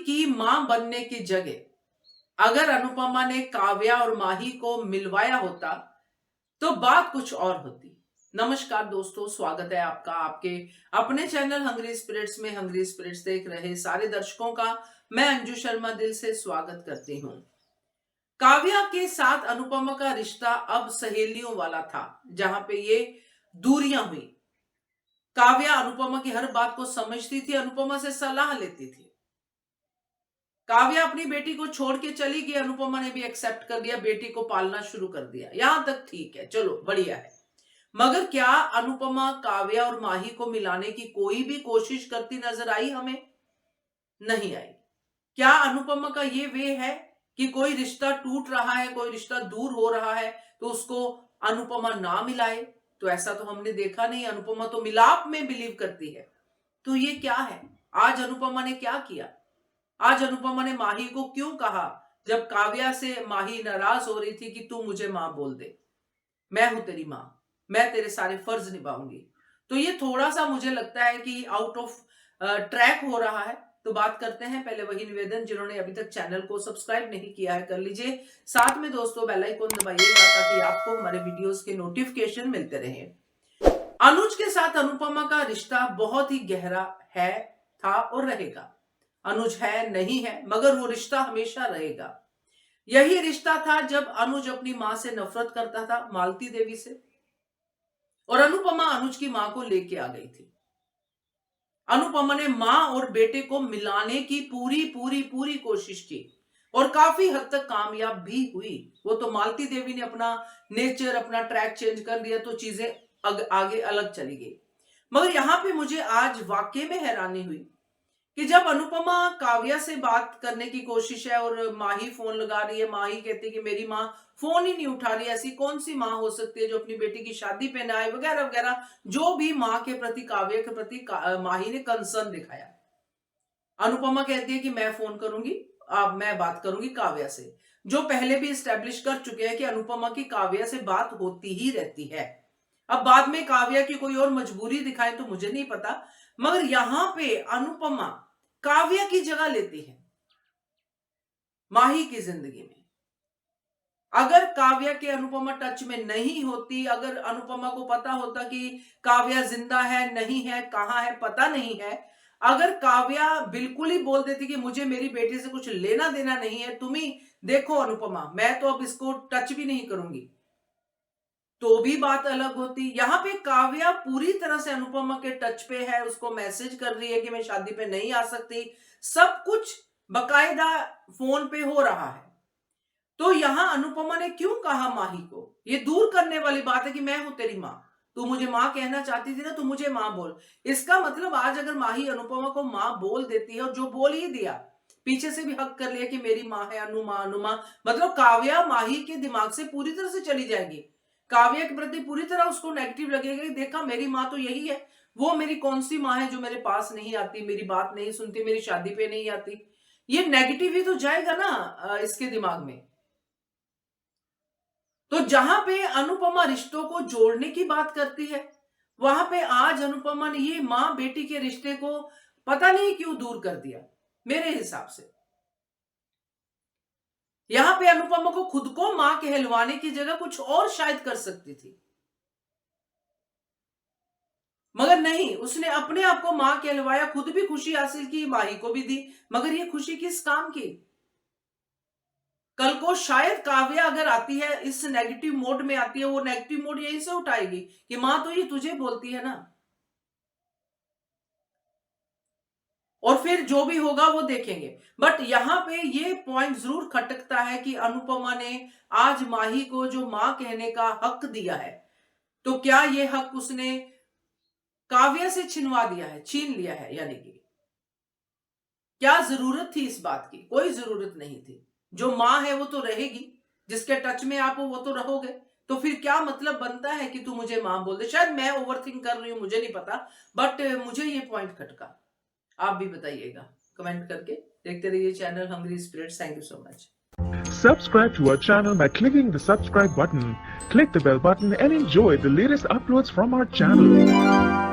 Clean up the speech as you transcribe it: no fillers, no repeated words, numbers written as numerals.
की मां बनने की जगह अगर अनुपमा ने काव्या और माही को मिलवाया होता तो बात कुछ और होती। नमस्कार दोस्तों, स्वागत है आपका आपके अपने चैनल हंग्री स्पिरिट्स में। हंग्री स्पिरिट्स देख रहे सारे दर्शकों का मैं अंजू शर्मा दिल से स्वागत करती हूं। काव्या के साथ अनुपमा का रिश्ता अब सहेलियों वाला था, जहां पे ये दूरियां हुई। काव्या अनुपमा की हर बात को समझती थी, अनुपमा से सलाह लेती थी। काव्या अपनी बेटी को छोड़ के चली गई, अनुपमा ने भी एक्सेप्ट कर दिया, बेटी को पालना शुरू कर दिया। यहां तक ठीक है, चलो बढ़िया है। मगर क्या अनुपमा काव्या और माही को मिलाने की कोई भी कोशिश करती नजर आई? हमें नहीं आई। क्या अनुपमा का ये वे है कि कोई रिश्ता टूट रहा है, कोई रिश्ता दूर हो रहा है तो उसको अनुपमा ना मिलाए? तो ऐसा तो हमने देखा नहीं। अनुपमा तो मिलाप में बिलीव करती है। तो ये क्या है? आज अनुपमा ने क्या किया? आज अनुपमा ने माही को क्यों कहा जब काव्या से माही नाराज हो रही थी कि तू मुझे मां बोल दे, मैं हूं तेरी मां, मैं तेरे सारे फर्ज निभाऊंगी? तो ये थोड़ा सा मुझे लगता है कि आउट ऑफ ट्रैक हो रहा है। तो बात करते हैं। पहले वही निवेदन, जिन्होंने अभी तक चैनल को सब्सक्राइब नहीं किया है कर लीजिए, साथ में दोस्तों बेल आइकन दबाइएगा ताकि आपको हमारे वीडियोस के नोटिफिकेशन मिलते रहे। अनुज के साथ अनुपमा का रिश्ता बहुत ही गहरा है, था और रहेगा। अनुज है नहीं है, मगर वो रिश्ता हमेशा रहेगा। यही रिश्ता था जब अनुज अपनी मां से नफरत करता था, मालती देवी से, और अनुपमा अनुज की मां को लेके आ गई थी। अनुपमा ने मां और बेटे को मिलाने की पूरी पूरी पूरी कोशिश की और काफी हद तक कामयाब भी हुई। वो तो मालती देवी ने अपना नेचर, अपना ट्रैक चेंज कर दिया तो चीजें आगे अलग चली गई। मगर यहां पे मुझे आज वाकई में हैरानी हुई कि जब अनुपमा काव्या से बात करने की कोशिश है और माही फोन लगा रही है, माही कहती है कि मेरी माँ फोन ही नहीं उठा रही, ऐसी कौन सी माँ हो सकती है जो अपनी बेटी की शादी पे ना आए, वगैरह वगैरह, जो भी माँ के प्रति, काव्या के प्रति माही ने कंसर्न दिखाया। अनुपमा कहती है कि मैं फोन करूंगी, अब मैं बात करूंगी काव्या से, जो पहले भी स्टैब्लिश कर चुके हैं कि अनुपमा की काव्या से बात होती ही रहती है। अब बाद में काव्या की कोई और मजबूरी दिखाए तो मुझे नहीं पता, मगर यहां पे अनुपमा काव्या की जगह लेती है माही की जिंदगी में। अगर काव्या के अनुपमा टच में नहीं होती, अगर अनुपमा को पता होता कि काव्या जिंदा है नहीं है, कहां है पता नहीं है, अगर काव्या बिल्कुल ही बोल देती कि मुझे मेरी बेटी से कुछ लेना देना नहीं है, तुम ही देखो अनुपमा, मैं तो अब इसको टच भी नहीं करूंगी, तो भी बात अलग होती। यहां पे काव्या पूरी तरह से अनुपमा के टच पे है, उसको मैसेज कर रही है कि मैं शादी पे नहीं आ सकती, सब कुछ बकायदा फोन पे हो रहा है। तो यहां अनुपमा ने क्यों कहा माही को? ये दूर करने वाली बात है कि मैं हूं तेरी मां, तू मुझे मां कहना चाहती थी ना, तू मुझे मां बोल। इसका मतलब आज अगर माही अनुपमा को मां बोल देती है, और जो बोल ही दिया, पीछे से भी हक कर लिया कि मेरी मां है, अनुमा अनुमा, मतलब काव्या माही के दिमाग से पूरी तरह से चली जाएगी। काव्या के प्रति पूरी तरह उसको नेगेटिव लगेगा कि देखा मेरी मां तो यही है, वो मेरी कौन सी मां है जो मेरे पास नहीं आती, मेरी बात नहीं सुनती, मेरी शादी पे नहीं आती। ये नेगेटिव ही तो जाएगा ना इसके दिमाग में। तो जहां पे अनुपमा रिश्तों को जोड़ने की बात करती है, वहां पे आज अनुपमा ने ये मां बेटी के रिश्ते को पता नहीं क्यों दूर कर दिया। मेरे हिसाब से यहां पे अनुपमा को खुद को मां कहलवाने की जगह कुछ और शायद कर सकती थी, मगर नहीं, उसने अपने आप को मां कहलवाया, खुद भी खुशी हासिल की, माही को भी दी। मगर ये खुशी किस काम की? कल को शायद काव्या अगर आती है, इस नेगेटिव मोड में आती है, वो नेगेटिव मोड यहीं से उठाएगी कि मां तो ये तुझे बोलती है ना, और फिर जो भी होगा वो देखेंगे। बट यहां पे ये पॉइंट जरूर खटकता है कि अनुपमा ने आज माही को जो मां कहने का हक दिया है, तो क्या ये हक उसने काव्या से छिनवा दिया है, छीन लिया है? यानी कि क्या जरूरत थी इस बात की? कोई जरूरत नहीं थी। जो मां है वो तो रहेगी, जिसके टच में आप हो वो तो रहोगे। तो फिर क्या मतलब बनता है कि तू मुझे मां बोल दे? शायद मैं ओवरथिंक कर रही हूं, मुझे नहीं पता, बट मुझे ये पॉइंट खटका। आप भी बताइएगा कमेंट करके। देखते रहिए channel hungry spirits. Thank you so much. Subscribe to our channel by clicking the subscribe button. Click the bell button and enjoy the latest uploads from our channel.